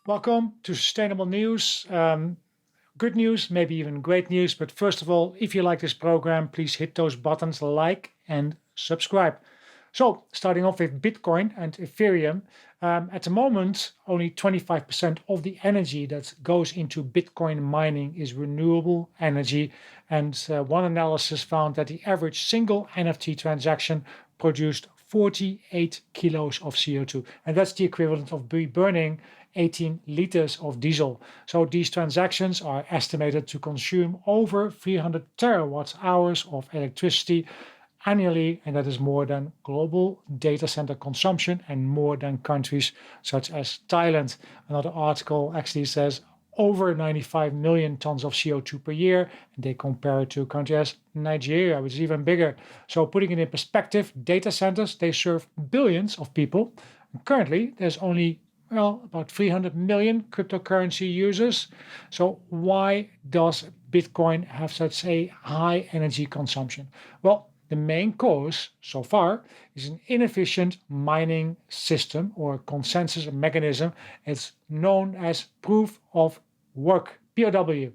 Welcome to Sustainable News. Good news, maybe even great news. But first of all, if you like this program, please hit those buttons like and subscribe. So starting off with Bitcoin and Ethereum. At the moment, only 25% of the energy that goes into Bitcoin mining is renewable energy. And one analysis found that the average single NFT transaction produced 48 kilos of CO2. And that's the equivalent of burning 18 liters of diesel. So these transactions are estimated to consume over 300 terawatt hours of electricity annually, and that is more than global data center consumption and more than countries such as Thailand. Another article actually says over 95 million tons of CO2 per year, and they compare it to a country as Nigeria, which is even bigger. So putting it in perspective, data centers, they serve billions of people. And currently, there's only about 300 million cryptocurrency users. So why does Bitcoin have such a high energy consumption? Well, the main cause so far is an inefficient mining system or consensus mechanism. It's known as proof of work, POW.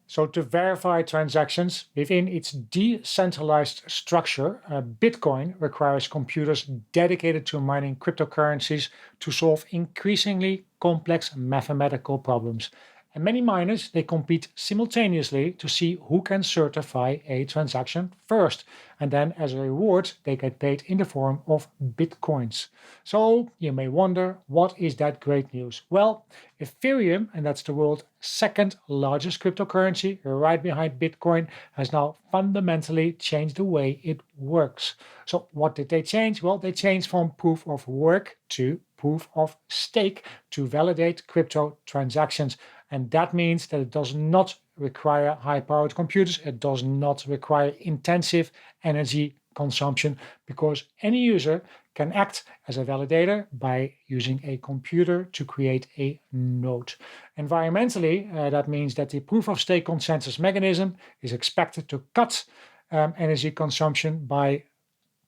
So to verify transactions within its decentralized structure, Bitcoin requires computers dedicated to mining cryptocurrencies to solve increasingly complex mathematical problems. And many miners, they compete simultaneously to see who can certify a transaction first. And then as a reward, they get paid in the form of Bitcoins. So you may wonder, what is that great news? Well, Ethereum, and that's the world's second largest cryptocurrency, right behind Bitcoin, has now fundamentally changed the way it works. So what did they change? Well, they changed from proof of work to proof of stake to validate crypto transactions. And that means that it does not require high-powered computers. It does not require intensive energy consumption because any user can act as a validator by using a computer to create a node. Environmentally, that means that the proof-of-stake consensus mechanism is expected to cut energy consumption by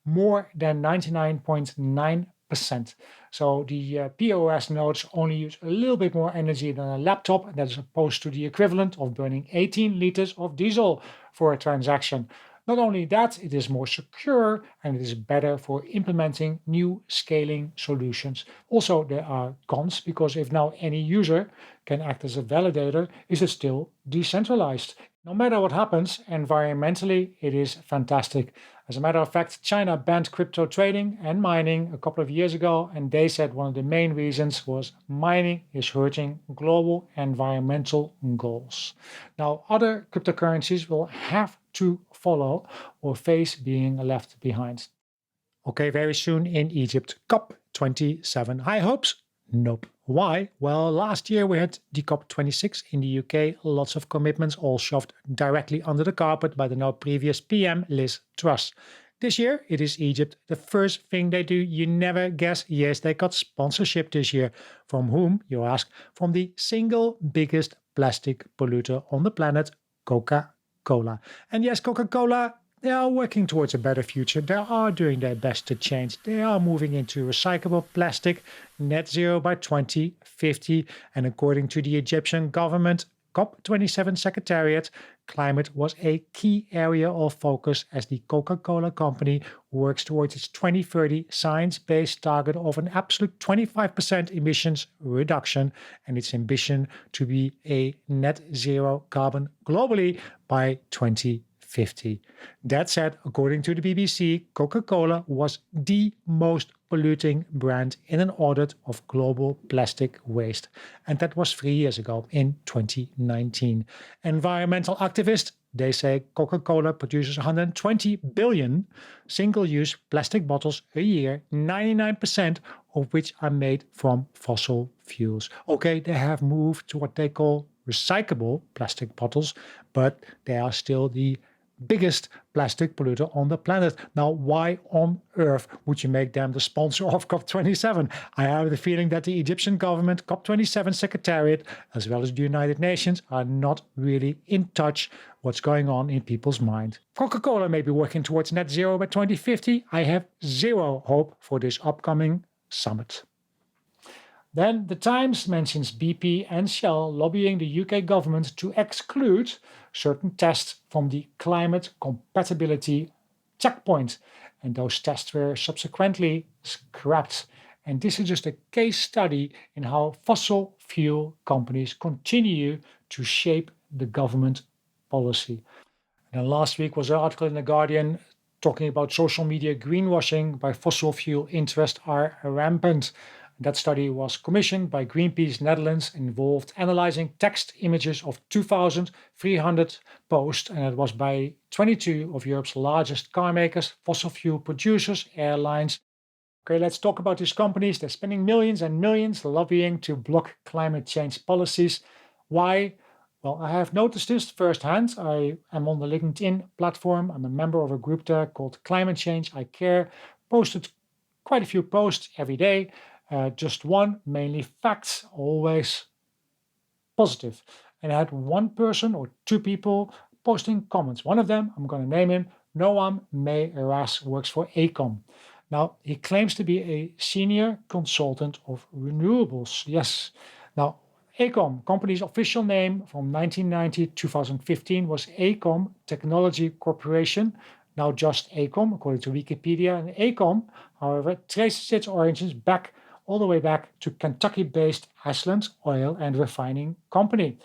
more than 99.9%. So the POS nodes only use a little bit more energy than a laptop, that is opposed to the equivalent of burning 18 liters of diesel for a transaction. Not only that, it is more secure and it is better for implementing new scaling solutions. Also, there are cons because if now any user can act as a validator, is it still decentralized? No matter what happens, environmentally, it is fantastic. As a matter of fact, China banned crypto trading and mining a couple of years ago, and they said one of the main reasons was mining is hurting global environmental goals. Now, other cryptocurrencies will have to follow or face being left behind. Okay, very soon in Egypt, COP27. High hopes? Nope. Why? Well, last year we had the COP26 in the UK, lots of commitments all shoved directly under the carpet by the now previous PM Liz Truss. This year it is Egypt. The first thing they do, you never guess, yes, they got sponsorship this year. From whom, you ask? From the single biggest plastic polluter on the planet, Coca-Cola. And yes, Coca-Cola, they are working towards a better future. They are doing their best to change. They are moving into recyclable plastic, net zero by 2050. And according to the Egyptian government COP27 Secretariat, climate was a key area of focus as the Coca-Cola company works towards its 2030 science-based target of an absolute 25% emissions reduction and its ambition to be a net zero carbon globally by 2050. That said, according to the BBC, Coca-Cola was the most polluting brand in an audit of global plastic waste. And that was 3 years ago, in 2019. Environmental activists, they say Coca-Cola produces 120 billion single-use plastic bottles a year, 99% of which are made from fossil fuels. Okay, they have moved to what they call recyclable plastic bottles, but they are still the biggest plastic polluter on the planet. Now, why on earth would you make them the sponsor of COP27? I have the feeling that the Egyptian government, COP27 Secretariat, as well as the United Nations, are not really in touch what's going on in people's mind. Coca-Cola may be working towards net zero by 2050. I have zero hope for this upcoming summit. Then the Times mentions BP and Shell lobbying the UK government to exclude certain tests from the climate compatibility checkpoint. And those tests were subsequently scrapped. And this is just a case study in how fossil fuel companies continue to shape the government policy. And then last week was an article in The Guardian talking about social media greenwashing by fossil fuel interests are rampant. That study was commissioned by Greenpeace Netherlands and involved analyzing text images of 2,300 posts, and it was by 22 of Europe's largest car makers, fossil fuel producers, airlines. Okay, let's talk about these companies. They're spending millions and millions lobbying to block climate change policies. Why? Well, I have noticed this firsthand. I am on the LinkedIn platform. I'm a member of a group there called Climate Change I Care. Posted quite a few posts every day. Just one, mainly facts, always positive. And I had one person or two people posting comments. One of them, I'm going to name him, Noam May-Eras, works for Aecom. Now, he claims to be a senior consultant of renewables. Yes. Now, Aecom, company's official name from 1990 to 2015 was Aecom Technology Corporation, now just Aecom, according to Wikipedia. And Aecom, however, traces its origins back all the way back to Kentucky-based Ashland Oil and Refining Company.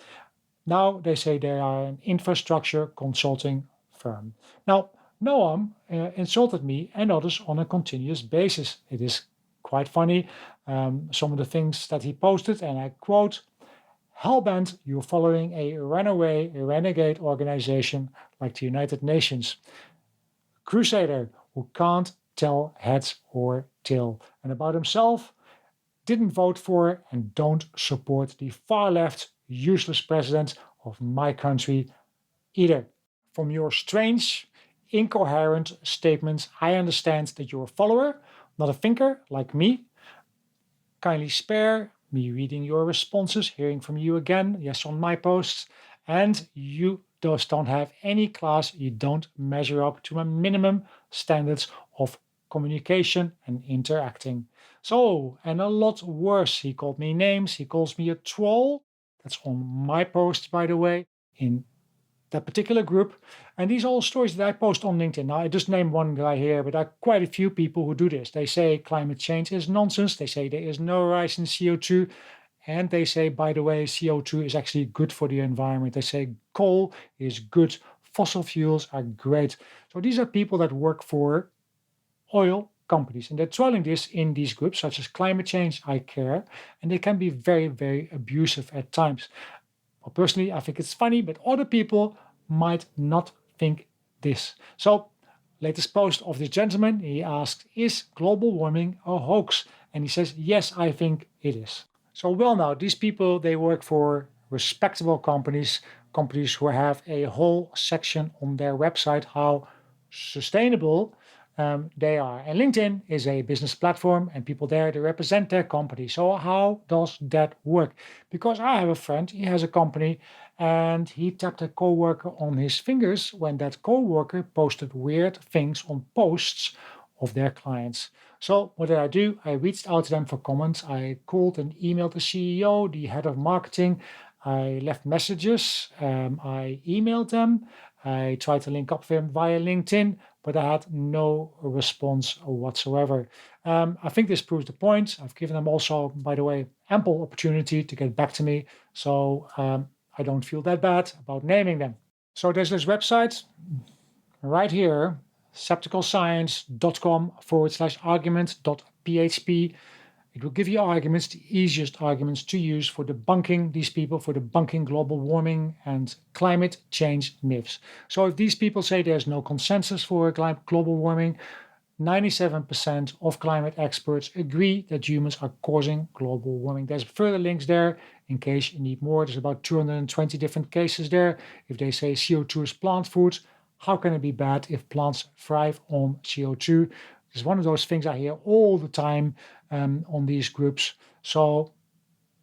Now they say they are an infrastructure consulting firm. Now, Noam insulted me and others on a continuous basis. It is quite funny, some of the things that he posted, and I quote, "Hellbent, you're following a runaway, renegade organization like the United Nations. Crusader who can't tell heads or tail." And about himself, didn't vote for and don't support the far left, useless president of my country either. From your strange, incoherent statements, I understand that you're a follower, not a thinker like me. Kindly spare me reading your responses, hearing from you again, yes, on my posts. And you just don't have any class, you don't measure up to a minimum standards of communication and interacting. So, and a lot worse, he called me names, he calls me a troll. That's on my post, by the way, in that particular group. And these are all stories that I post on LinkedIn. Now, I just named one guy here, but there are quite a few people who do this. They say climate change is nonsense. They say there is no rise in CO2. And they say, by the way, CO2 is actually good for the environment. They say coal is good. Fossil fuels are great. So these are people that work for oil companies, and they're trolling this in these groups such as Climate Change I Care, and they can be very, very abusive at times. Well, personally, I think it's funny, but other people might not think this. So, latest post of this gentleman, he asked, is global warming a hoax? And he says, yes, I think it is. So, well, now, these people, they work for respectable companies, companies who have a whole section on their website how sustainable they are. And LinkedIn is a business platform, and people there, they represent their company. So how does that work? Because I have a friend, he has a company, and he tapped a coworker on his fingers when that coworker posted weird things on posts of their clients. So what did I do? I reached out to them for comments. I called and emailed the CEO, the head of marketing. I left messages. I emailed them. I tried to link up with him via LinkedIn, but I had no response whatsoever. I think this proves the point. I've given them also, by the way, ample opportunity to get back to me. So I don't feel that bad about naming them. So there's this website right here, skepticalscience.com/argument.php. It will give you arguments, the easiest arguments to use for debunking these people, for debunking global warming and climate change myths. So if these people say there's no consensus for global warming, 97% of climate experts agree that humans are causing global warming. There's further links there in case you need more. There's about 220 different cases there. If they say CO2 is plant food, How can it be bad if plants thrive on CO2? It's one of those things I hear all the time on these groups. So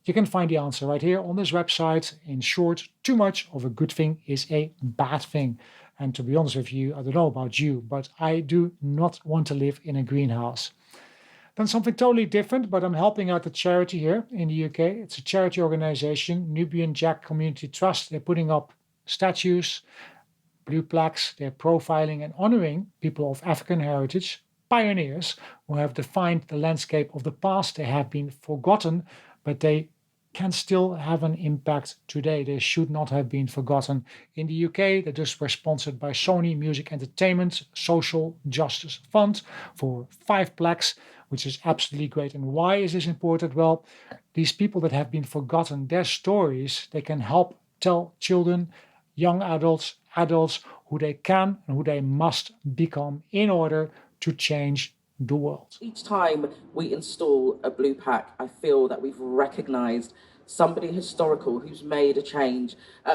you can find the answer right here on this website. In short, too much of a good thing is a bad thing. And to be honest with you, I don't know about you, but I do not want to live in a greenhouse. Then something totally different, but I'm helping out a charity here in the UK. It's a charity organization, Nubian Jak Community Trust. They're putting up statues, blue plaques. They're profiling and honoring people of African heritage, pioneers who have defined the landscape of the past. They have been forgotten, but they can still have an impact today. They should not have been forgotten. In the UK, they just were sponsored by Sony Music Entertainment Social Justice Fund for 5 plaques, which is absolutely great. And why is this important? Well, these people that have been forgotten, their stories, they can help tell children, young adults, adults who they can and who they must become in order to change the world. Each time we install a blue pack, I feel that we've recognized somebody historical who's made a change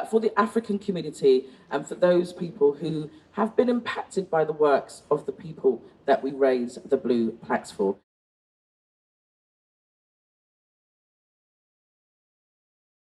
for the African community and for those people who have been impacted by the works of the people that we raise the blue plaques for.